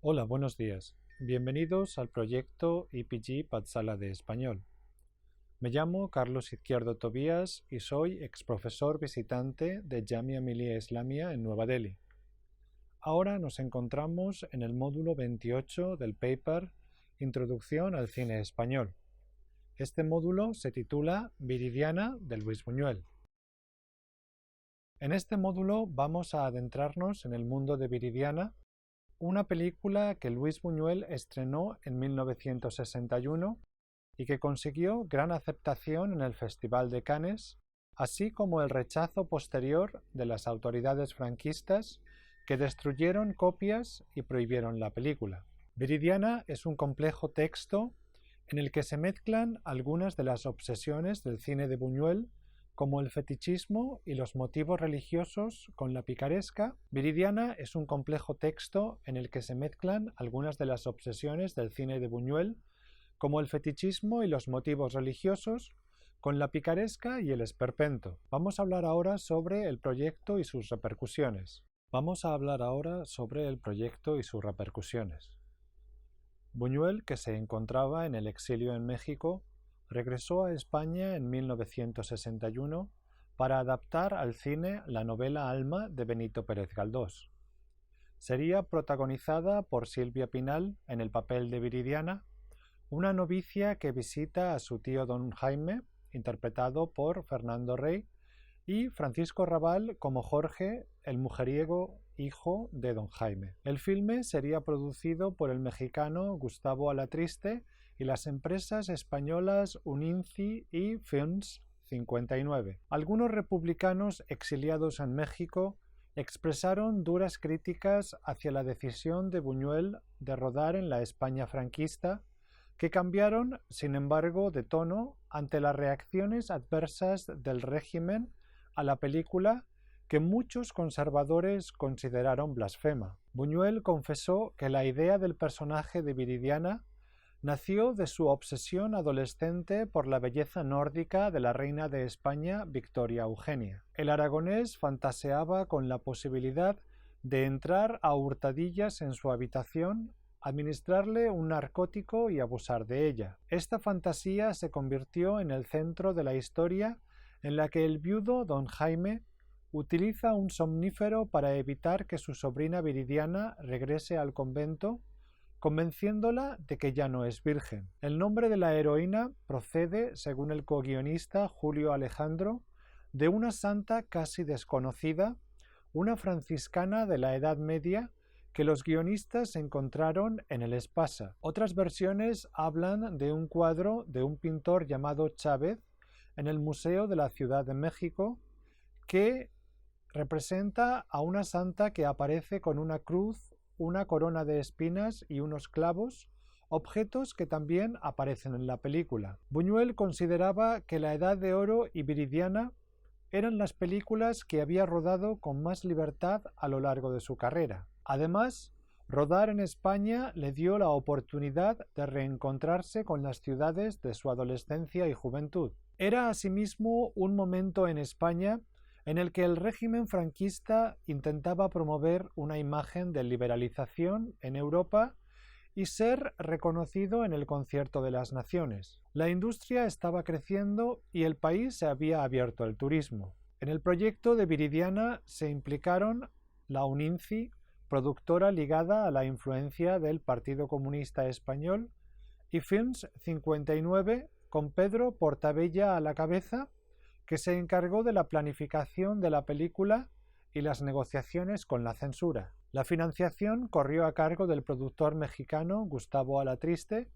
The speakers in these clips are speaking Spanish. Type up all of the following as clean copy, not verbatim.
Hola, buenos días. Bienvenidos al proyecto IPG Patsala de Español. Me llamo Carlos Izquierdo Tobías y soy exprofesor visitante de Jamia Millia Islamia en Nueva Delhi. Ahora nos encontramos en el módulo 28 del paper Introducción al cine español. Este módulo se titula Viridiana de Luis Buñuel. En este módulo vamos a adentrarnos en el mundo de Viridiana, una película que Luis Buñuel estrenó en 1961 y que consiguió gran aceptación en el Festival de Cannes, así como el rechazo posterior de las autoridades franquistas que destruyeron copias y prohibieron la película. Viridiana es un complejo texto en el que se mezclan algunas de las obsesiones del cine de Buñuel, como el fetichismo y los motivos religiosos con la picaresca. Viridiana es un complejo texto en el que se mezclan algunas de las obsesiones del cine de Buñuel, como el fetichismo y los motivos religiosos, con la picaresca y el esperpento. Vamos a hablar ahora sobre el proyecto y sus repercusiones. Buñuel, que se encontraba en el exilio en México, regresó a España en 1961 para adaptar al cine la novela Alma de Benito Pérez Galdós. Sería protagonizada por Silvia Pinal en el papel de Viridiana, una novicia que visita a su tío don Jaime, interpretado por Fernando Rey, y Francisco Rabal como Jorge, el mujeriego hijo de don Jaime. El filme sería producido por el mexicano Gustavo Alatriste y las empresas españolas Uninci y Films 59. Algunos republicanos exiliados en México expresaron duras críticas hacia la decisión de Buñuel de rodar en la España franquista, que cambiaron, sin embargo, de tono ante las reacciones adversas del régimen a la película, que muchos conservadores consideraron blasfema. Buñuel confesó que la idea del personaje de Viridiana nació de su obsesión adolescente por la belleza nórdica de la reina de España, Victoria Eugenia. El aragonés fantaseaba con la posibilidad de entrar a hurtadillas en su habitación, administrarle un narcótico y abusar de ella. Esta fantasía se convirtió en el centro de la historia en la que el viudo don Jaime utiliza un somnífero para evitar que su sobrina Viridiana regrese al convento, convenciéndola de que ya no es virgen. El nombre de la heroína procede, según el coguionista Julio Alejandro, de una santa casi desconocida, una franciscana de la Edad Media, que los guionistas encontraron en el Espasa. Otras versiones hablan de un cuadro de un pintor llamado Chávez en el Museo de la Ciudad de México, que representa a una santa que aparece con una cruz, una corona de espinas y unos clavos, objetos que también aparecen en la película. Buñuel consideraba que La Edad de Oro y Viridiana eran las películas que había rodado con más libertad a lo largo de su carrera. Además, rodar en España le dio la oportunidad de reencontrarse con las ciudades de su adolescencia y juventud. Era asimismo un momento en España en el que el régimen franquista intentaba promover una imagen de liberalización en Europa y ser reconocido en el concierto de las naciones. La industria estaba creciendo y el país se había abierto al turismo. En el proyecto de Viridiana se implicaron la Uninci, productora ligada a la influencia del Partido Comunista Español, y Films 59, con Pedro Portabella a la cabeza, que se encargó de la planificación de la película y las negociaciones con la censura. La financiación corrió a cargo del productor mexicano Gustavo Alatriste.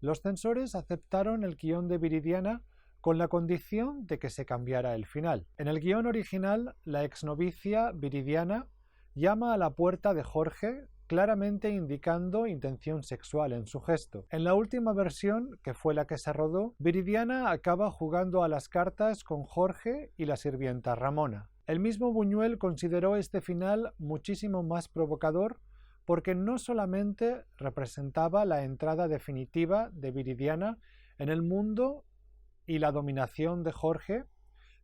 Los censores aceptaron el guión de Viridiana con la condición de que se cambiara el final. En el guión original, la exnovicia Viridiana llama a la puerta de Jorge, claramente indicando intención sexual en su gesto. En la última versión, que fue la que se rodó, Viridiana acaba jugando a las cartas con Jorge y la sirvienta Ramona. El mismo Buñuel consideró este final muchísimo más provocador porque no solamente representaba la entrada definitiva de Viridiana en el mundo y la dominación de Jorge,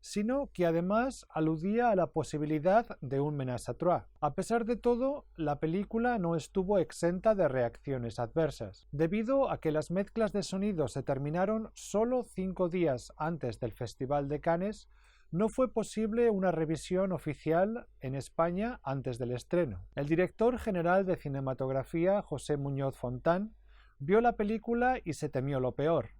sino que además aludía a la posibilidad de un ménage à trois. A pesar de todo, la película no estuvo exenta de reacciones adversas. Debido a que las mezclas de sonido se terminaron solo 5 días antes del Festival de Cannes, no fue posible una revisión oficial en España antes del estreno. El director general de cinematografía, José Muñoz Fontán, vio la película y se temió lo peor.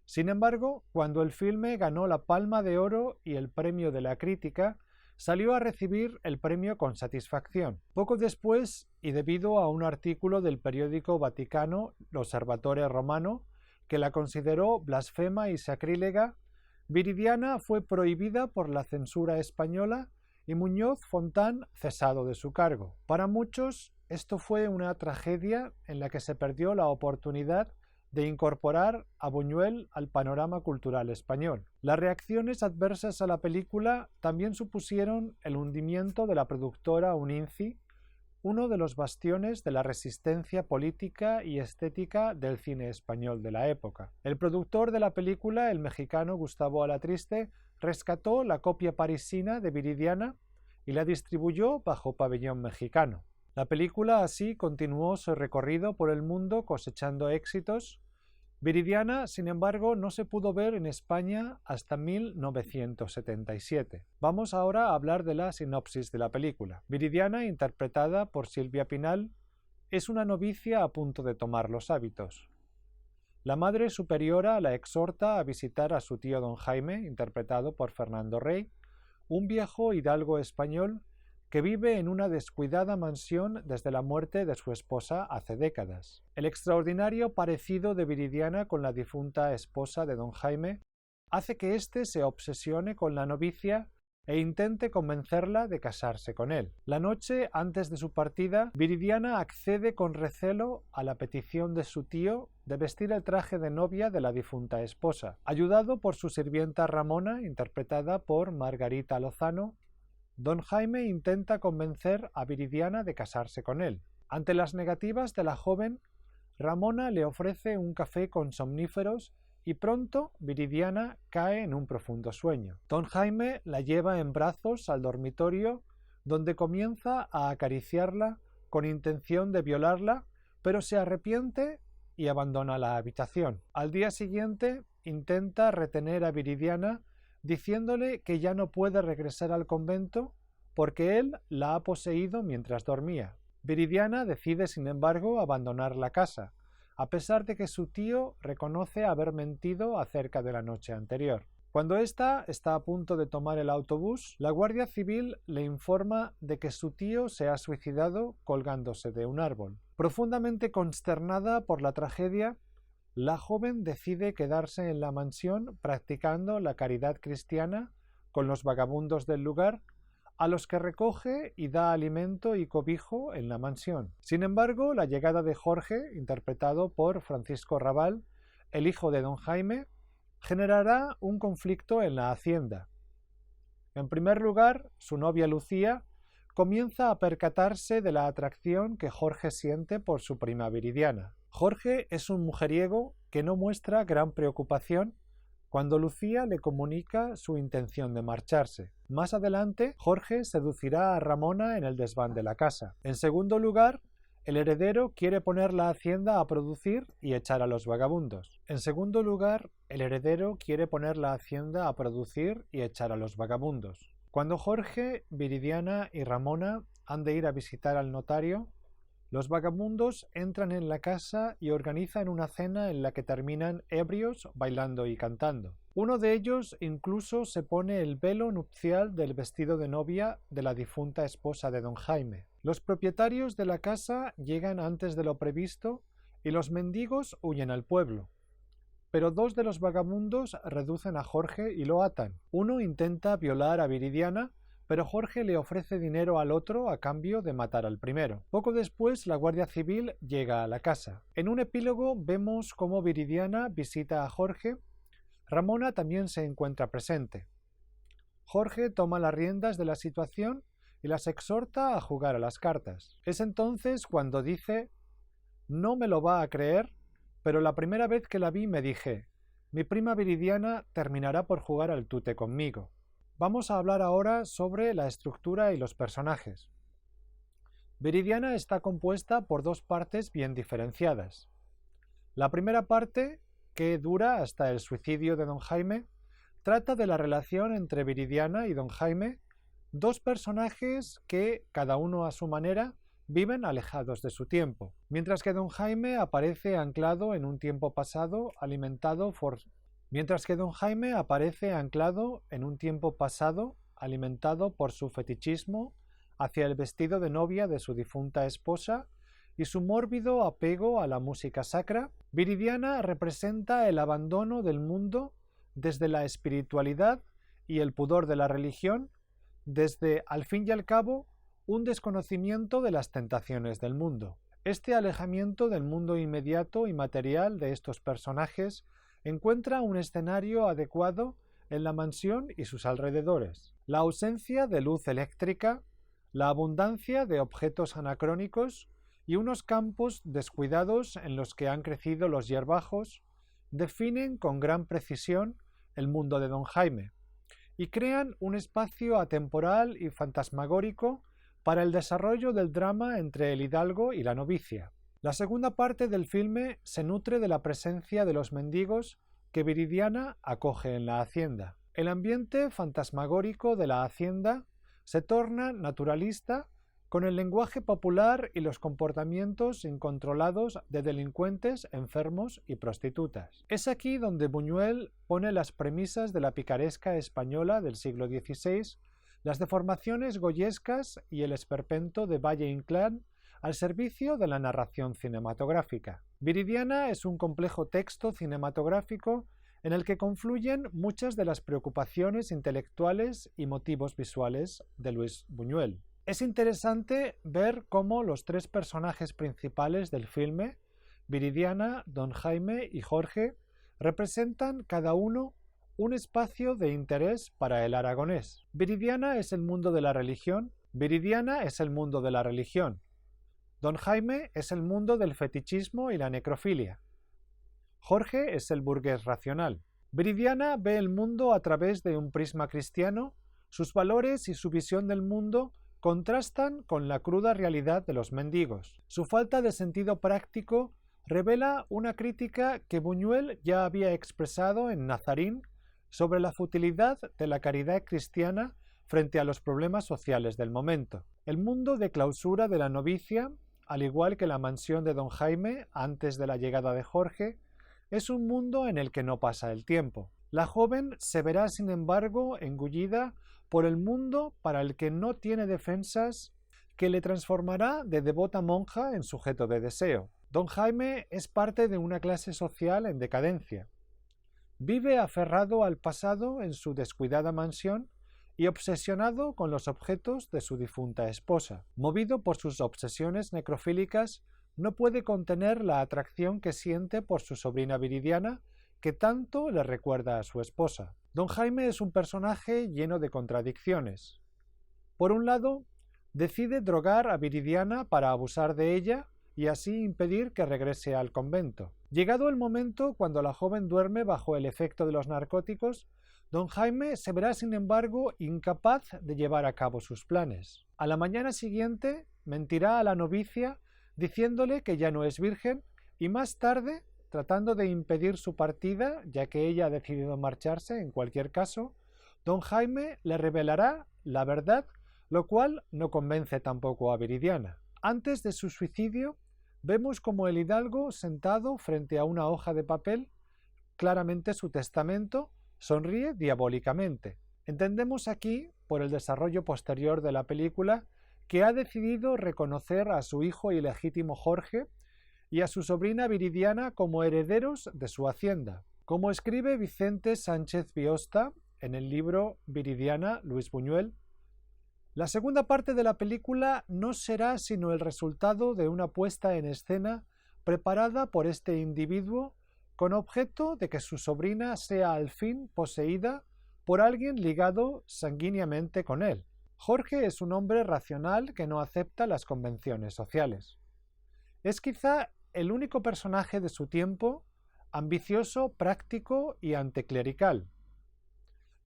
Sin embargo, cuando el filme ganó la Palma de Oro y el premio de la crítica, salió a recibir el premio con satisfacción. Poco después, y debido a un artículo del periódico vaticano L'Osservatore Romano, que la consideró blasfema y sacrílega, Viridiana fue prohibida por la censura española y Muñoz Fontán cesado de su cargo. Para muchos, esto fue una tragedia en la que se perdió la oportunidad de incorporar a Buñuel al panorama cultural español. Las reacciones adversas a la película también supusieron el hundimiento de la productora Uninci, uno de los bastiones de la resistencia política y estética del cine español de la época. El productor de la película, el mexicano Gustavo Alatriste, rescató la copia parisina de Viridiana y la distribuyó bajo pabellón mexicano. La película así continuó su recorrido por el mundo cosechando éxitos. Viridiana, sin embargo, no se pudo ver en España hasta 1977. Vamos ahora a hablar de la sinopsis de la película. Viridiana, interpretada por Silvia Pinal, es una novicia a punto de tomar los hábitos. La Madre Superiora la exhorta a visitar a su tío don Jaime, interpretado por Fernando Rey, un viejo hidalgo español que vive en una descuidada mansión desde la muerte de su esposa hace décadas. El extraordinario parecido de Viridiana con la difunta esposa de don Jaime hace que éste se obsesione con la novicia e intente convencerla de casarse con él. La noche antes de su partida, Viridiana accede con recelo a la petición de su tío de vestir el traje de novia de la difunta esposa. Ayudado por su sirvienta Ramona, interpretada por Margarita Lozano, don Jaime intenta convencer a Viridiana de casarse con él. Ante las negativas de la joven, Ramona le ofrece un café con somníferos y pronto Viridiana cae en un profundo sueño. Don Jaime la lleva en brazos al dormitorio, donde comienza a acariciarla con intención de violarla, pero se arrepiente y abandona la habitación. Al día siguiente intenta retener a Viridiana diciéndole que ya no puede regresar al convento porque él la ha poseído mientras dormía. Viridiana decide, sin embargo, abandonar la casa, a pesar de que su tío reconoce haber mentido acerca de la noche anterior. Cuando ésta está a punto de tomar el autobús, la Guardia Civil le informa de que su tío se ha suicidado colgándose de un árbol. Profundamente consternada por la tragedia, la joven decide quedarse en la mansión practicando la caridad cristiana con los vagabundos del lugar, a los que recoge y da alimento y cobijo en la mansión. Sin embargo, la llegada de Jorge, interpretado por Francisco Rabal, el hijo de don Jaime, generará un conflicto en la hacienda. En primer lugar, su novia Lucía comienza a percatarse de la atracción que Jorge siente por su prima Viridiana. Jorge es un mujeriego que no muestra gran preocupación cuando Lucía le comunica su intención de marcharse. Más adelante, Jorge seducirá a Ramona en el desván de la casa. En segundo lugar, el heredero quiere poner la hacienda a producir y echar a los vagabundos. Cuando Jorge, Viridiana y Ramona han de ir a visitar al notario, los vagabundos entran en la casa y organizan una cena en la que terminan ebrios, bailando y cantando. Uno de ellos incluso se pone el velo nupcial del vestido de novia de la difunta esposa de don Jaime. Los propietarios de la casa llegan antes de lo previsto y los mendigos huyen al pueblo. Pero dos de los vagabundos reducen a Jorge y lo atan. Uno intenta violar a Viridiana, pero Jorge le ofrece dinero al otro a cambio de matar al primero. Poco después, la Guardia Civil llega a la casa. En un epílogo vemos cómo Viridiana visita a Jorge. Ramona también se encuentra presente. Jorge toma las riendas de la situación y las exhorta a jugar a las cartas. Es entonces cuando dice: «No me lo va a creer, pero la primera vez que la vi me dije, mi prima Viridiana terminará por jugar al tute conmigo». Vamos a hablar ahora sobre la estructura y los personajes. Viridiana está compuesta por dos partes bien diferenciadas. La primera parte, que dura hasta el suicidio de don Jaime, trata de la relación entre Viridiana y don Jaime, dos personajes que, cada uno a su manera, viven alejados de su tiempo, mientras que don Jaime aparece anclado en un tiempo pasado alimentado por su fetichismo hacia el vestido de novia de su difunta esposa y su mórbido apego a la música sacra. Viridiana representa el abandono del mundo desde la espiritualidad y el pudor de la religión, desde, al fin y al cabo, un desconocimiento de las tentaciones del mundo. Este alejamiento del mundo inmediato y material de estos personajes encuentra un escenario adecuado en la mansión y sus alrededores. La ausencia de luz eléctrica, la abundancia de objetos anacrónicos y unos campos descuidados en los que han crecido los hierbajos definen con gran precisión el mundo de don Jaime y crean un espacio atemporal y fantasmagórico para el desarrollo del drama entre el hidalgo y la novicia. La segunda parte del filme se nutre de la presencia de los mendigos que Viridiana acoge en la hacienda. El ambiente fantasmagórico de la hacienda se torna naturalista con el lenguaje popular y los comportamientos incontrolados de delincuentes, enfermos y prostitutas. Es aquí donde Buñuel pone las premisas de la picaresca española del siglo XVI, las deformaciones goyescas y el esperpento de Valle-Inclán al servicio de la narración cinematográfica. Viridiana es un complejo texto cinematográfico en el que confluyen muchas de las preocupaciones intelectuales y motivos visuales de Luis Buñuel. Es interesante ver cómo los tres personajes principales del filme, Viridiana, don Jaime y Jorge, representan cada uno un espacio de interés para el aragonés. Viridiana es el mundo de la religión. Don Jaime es el mundo del fetichismo y la necrofilia. Jorge es el burgués racional. Viridiana ve el mundo a través de un prisma cristiano. Sus valores y su visión del mundo contrastan con la cruda realidad de los mendigos. Su falta de sentido práctico revela una crítica que Buñuel ya había expresado en Nazarín sobre la futilidad de la caridad cristiana frente a los problemas sociales del momento. El mundo de clausura de la novicia, al igual que la mansión de don Jaime antes de la llegada de Jorge, es un mundo en el que no pasa el tiempo. La joven se verá, sin embargo, engullida por el mundo para el que no tiene defensas, que le transformará de devota monja en sujeto de deseo. Don Jaime es parte de una clase social en decadencia. Vive aferrado al pasado en su descuidada mansión y obsesionado con los objetos de su difunta esposa. Movido por sus obsesiones necrofílicas, no puede contener la atracción que siente por su sobrina Viridiana, que tanto le recuerda a su esposa. Don Jaime es un personaje lleno de contradicciones. Por un lado, decide drogar a Viridiana para abusar de ella y así impedir que regrese al convento. Llegado el momento cuando la joven duerme bajo el efecto de los narcóticos, don Jaime se verá, sin embargo, incapaz de llevar a cabo sus planes. A la mañana siguiente mentirá a la novicia diciéndole que ya no es virgen y más tarde, tratando de impedir su partida, ya que ella ha decidido marcharse en cualquier caso, don Jaime le revelará la verdad, lo cual no convence tampoco a Viridiana. Antes de su suicidio, vemos como el hidalgo, sentado frente a una hoja de papel, claramente su testamento, sonríe diabólicamente. Entendemos aquí, por el desarrollo posterior de la película, que ha decidido reconocer a su hijo ilegítimo Jorge y a su sobrina Viridiana como herederos de su hacienda. Como escribe Vicente Sánchez Biosta en el libro Viridiana, Luis Buñuel, la segunda parte de la película no será sino el resultado de una puesta en escena preparada por este individuo con objeto de que su sobrina sea al fin poseída por alguien ligado sanguíneamente con él. Jorge es un hombre racional que no acepta las convenciones sociales. Es quizá el único personaje de su tiempo ambicioso, práctico y anticlerical.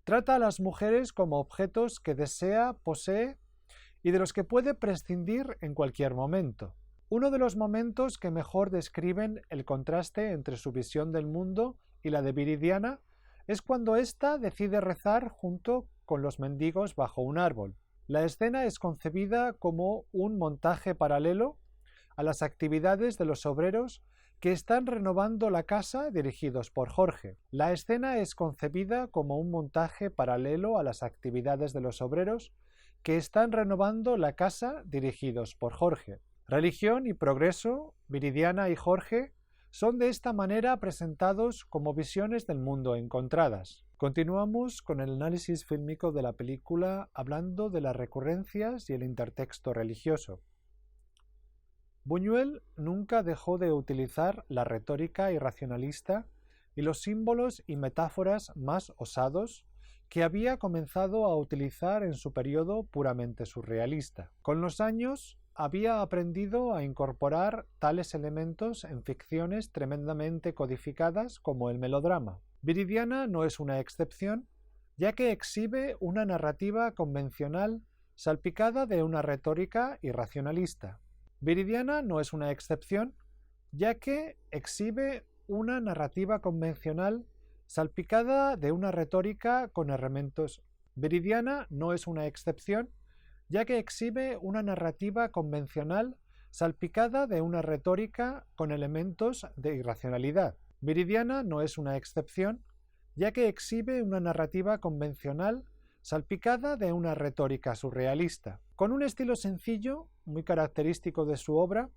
Trata a las mujeres como objetos que desea, posee y de los que puede prescindir en cualquier momento. Uno de los momentos que mejor describen el contraste entre su visión del mundo y la de Viridiana es cuando ésta decide rezar junto con los mendigos bajo un árbol. La escena es concebida como un montaje paralelo a las actividades de los obreros que están renovando la casa dirigidos por Jorge. La escena es concebida como un montaje paralelo a las actividades de los obreros que están renovando la casa dirigidos por Jorge. Religión y progreso, Viridiana y Jorge son de esta manera presentados como visiones del mundo encontradas. Continuamos con el análisis fílmico de la película hablando de las recurrencias y el intertexto religioso. Buñuel nunca dejó de utilizar la retórica irracionalista y los símbolos y metáforas más osados que había comenzado a utilizar en su periodo puramente surrealista. Con los años había aprendido a incorporar tales elementos en ficciones tremendamente codificadas como el melodrama. Viridiana no es una excepción, ya que exhibe una narrativa convencional salpicada de una retórica irracionalista. Viridiana no es una excepción, ya que exhibe una narrativa convencional salpicada de una retórica con elementos. Viridiana no es una excepción, ya que exhibe una narrativa convencional salpicada de una retórica con elementos de irracionalidad. Viridiana no es una excepción, ya que exhibe una narrativa convencional salpicada de una retórica surrealista. Con un estilo sencillo, muy característico de su obra,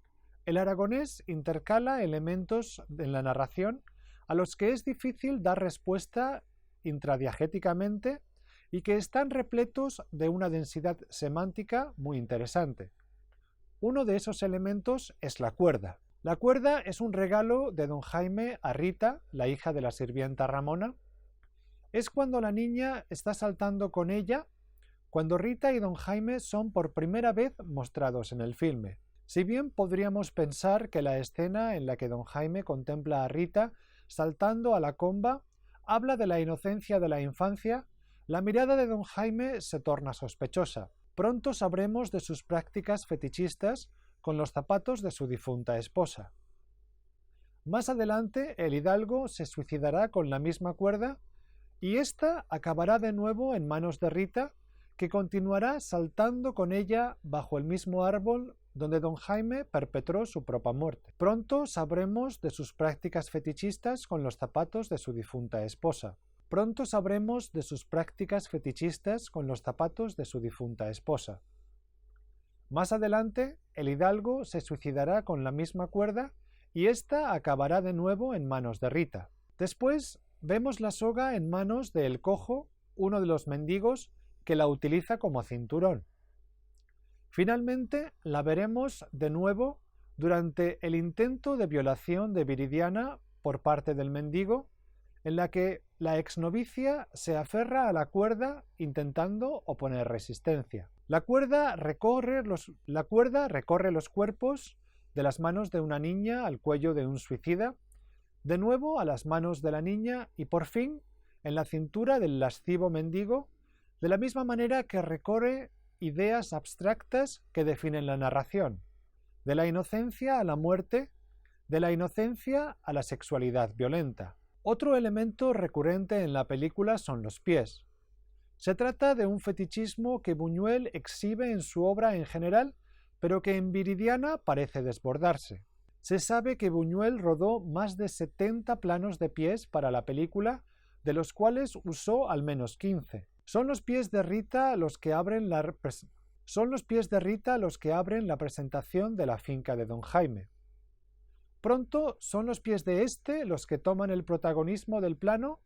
el aragonés intercala elementos en la narración a los que es difícil dar respuesta intradiegéticamente y que están repletos de una densidad semántica muy interesante. Uno de esos elementos es la cuerda. La cuerda es un regalo de don Jaime a Rita, la hija de la sirvienta Ramona. Es cuando la niña está saltando con ella, cuando Rita y don Jaime son por primera vez mostrados en el filme. Si bien podríamos pensar que la escena en la que don Jaime contempla a Rita saltando a la comba habla de la inocencia de la infancia, la mirada de don Jaime se torna sospechosa. Pronto sabremos de sus prácticas fetichistas con los zapatos de su difunta esposa. Más adelante, el hidalgo se suicidará con la misma cuerda y ésta acabará de nuevo en manos de Rita, que continuará saltando con ella bajo el mismo árbol donde don Jaime perpetró su propia muerte. Pronto sabremos de sus prácticas fetichistas con los zapatos de su difunta esposa. Pronto sabremos de sus prácticas fetichistas con los zapatos de su difunta esposa. Más adelante, el hidalgo se suicidará con la misma cuerda y ésta acabará de nuevo en manos de Rita. Después vemos la soga en manos de El Cojo, uno de los mendigos, que la utiliza como cinturón. Finalmente la veremos de nuevo durante el intento de violación de Viridiana por parte del mendigo, en la que la exnovicia se aferra a la cuerda intentando oponer resistencia. La cuerda recorre los cuerpos de las manos de una niña al cuello de un suicida, de nuevo a las manos de la niña y por fin en la cintura del lascivo mendigo, de la misma manera que recorre ideas abstractas que definen la narración, de la inocencia a la muerte, de la inocencia a la sexualidad violenta. Otro elemento recurrente en la película son los pies. Se trata de un fetichismo que Buñuel exhibe en su obra en general, pero que en Viridiana parece desbordarse. Se sabe que Buñuel rodó más de 70 planos de pies para la película, de los cuales usó al menos 15. Son los pies de Rita los que abren la presentación de la finca de don Jaime. Pronto son los pies de este los que toman el protagonismo del plano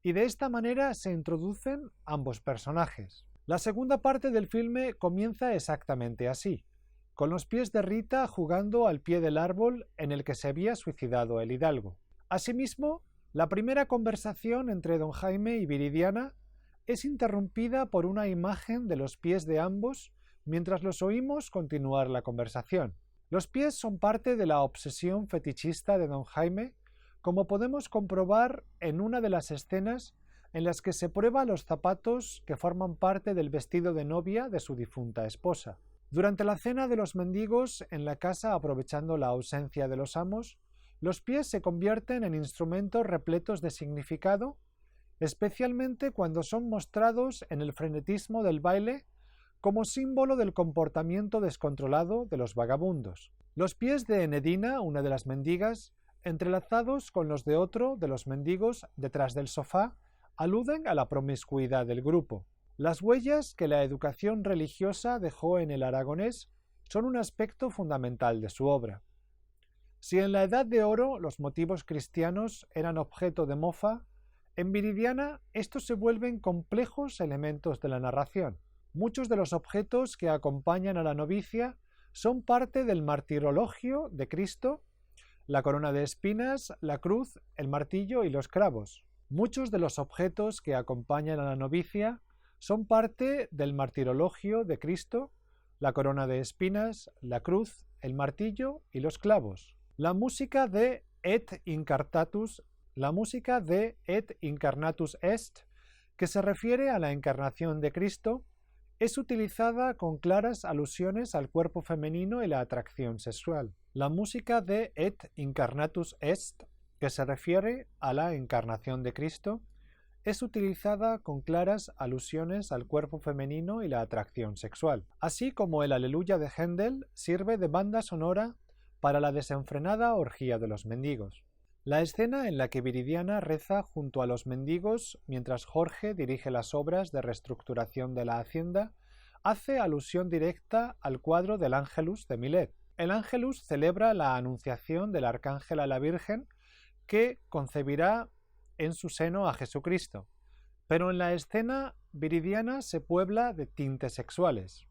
y de esta manera se introducen ambos personajes. La segunda parte del filme comienza exactamente así, con los pies de Rita jugando al pie del árbol en el que se había suicidado el hidalgo. Asimismo, la primera conversación entre don Jaime y Viridiana es interrumpida por una imagen de los pies de ambos mientras los oímos continuar la conversación. Los pies son parte de la obsesión fetichista de don Jaime, como podemos comprobar en una de las escenas en las que se prueba los zapatos que forman parte del vestido de novia de su difunta esposa. Durante la cena de los mendigos en la casa, aprovechando la ausencia de los amos, los pies se convierten en instrumentos repletos de significado, especialmente cuando son mostrados en el frenetismo del baile como símbolo del comportamiento descontrolado de los vagabundos. Los pies de Enedina, una de las mendigas, entrelazados con los de otro de los mendigos detrás del sofá, aluden a la promiscuidad del grupo. Las huellas que la educación religiosa dejó en el aragonés son un aspecto fundamental de su obra. Si en la Edad de Oro los motivos cristianos eran objeto de mofa, en Viridiana estos se vuelven complejos elementos de la narración. Muchos de los objetos que acompañan a la novicia son parte del martirologio de Cristo: la corona de espinas, la cruz, el martillo y los clavos. Muchos de los objetos que acompañan a la novicia son parte del martirologio de Cristo, la corona de espinas, la cruz, el martillo y los clavos. La música de Et Incarnatus Est, que se refiere a la encarnación de Cristo, es utilizada con claras alusiones al cuerpo femenino y la atracción sexual. La música de Et Incarnatus Est, que se refiere a la encarnación de Cristo, es utilizada con claras alusiones al cuerpo femenino y la atracción sexual, así como el Aleluya de Händel sirve de banda sonora para la desenfrenada orgía de los mendigos. La escena en la que Viridiana reza junto a los mendigos mientras Jorge dirige las obras de reestructuración de la hacienda hace alusión directa al cuadro del Ángelus de Millet. El Ángelus celebra la anunciación del arcángel a la Virgen, que concebirá en su seno a Jesucristo, pero en la escena Viridiana se puebla de tintes sexuales.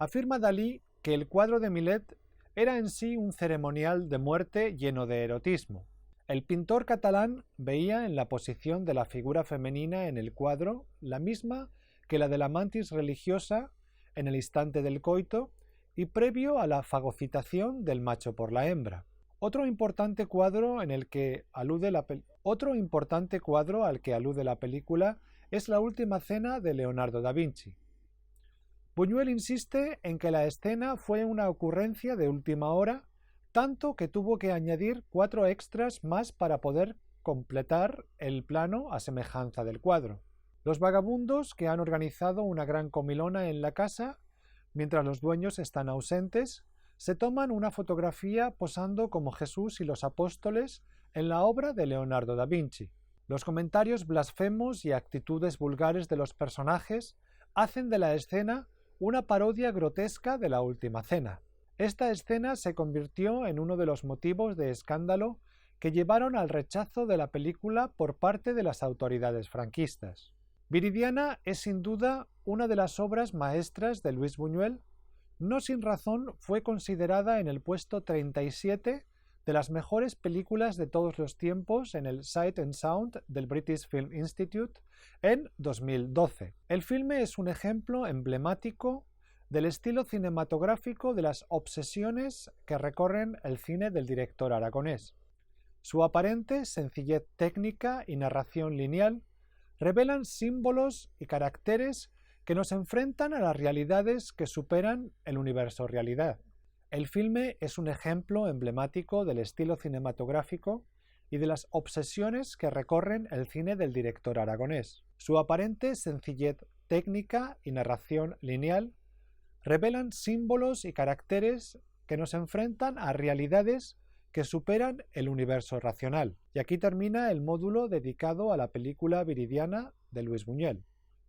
Afirma Dalí que el cuadro de Millet era en sí un ceremonial de muerte lleno de erotismo. El pintor catalán veía en la posición de la figura femenina en el cuadro la misma que la de la mantis religiosa en el instante del coito y previo a la fagocitación del macho por la hembra. Otro importante cuadro al que alude la película es La última cena de Leonardo da Vinci. Buñuel insiste en que la escena fue una ocurrencia de última hora, tanto que tuvo que añadir 4 extras más para poder completar el plano a semejanza del cuadro. Los vagabundos, que han organizado una gran comilona en la casa, mientras los dueños están ausentes, se toman una fotografía posando como Jesús y los apóstoles en la obra de Leonardo da Vinci. Los comentarios blasfemos y actitudes vulgares de los personajes hacen de la escena una parodia grotesca de la última cena. Esta escena se convirtió en uno de los motivos de escándalo que llevaron al rechazo de la película por parte de las autoridades franquistas. Viridiana es sin duda una de las obras maestras de Luis Buñuel. No sin razón fue considerada en el puesto 37 de las mejores películas de todos los tiempos en el Sight and Sound del British Film Institute en 2012. El filme es un ejemplo emblemático del estilo cinematográfico de las obsesiones que recorren el cine del director aragonés. Su aparente sencillez técnica y narración lineal revelan símbolos y caracteres que nos enfrentan a las realidades que superan el universo realidad. El filme es un ejemplo emblemático del estilo cinematográfico y de las obsesiones que recorren el cine del director aragonés. Su aparente sencillez técnica y narración lineal revelan símbolos y caracteres que nos enfrentan a realidades que superan el universo racional. Y aquí termina el módulo dedicado a la película Viridiana de Luis Buñuel.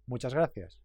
Muchas gracias.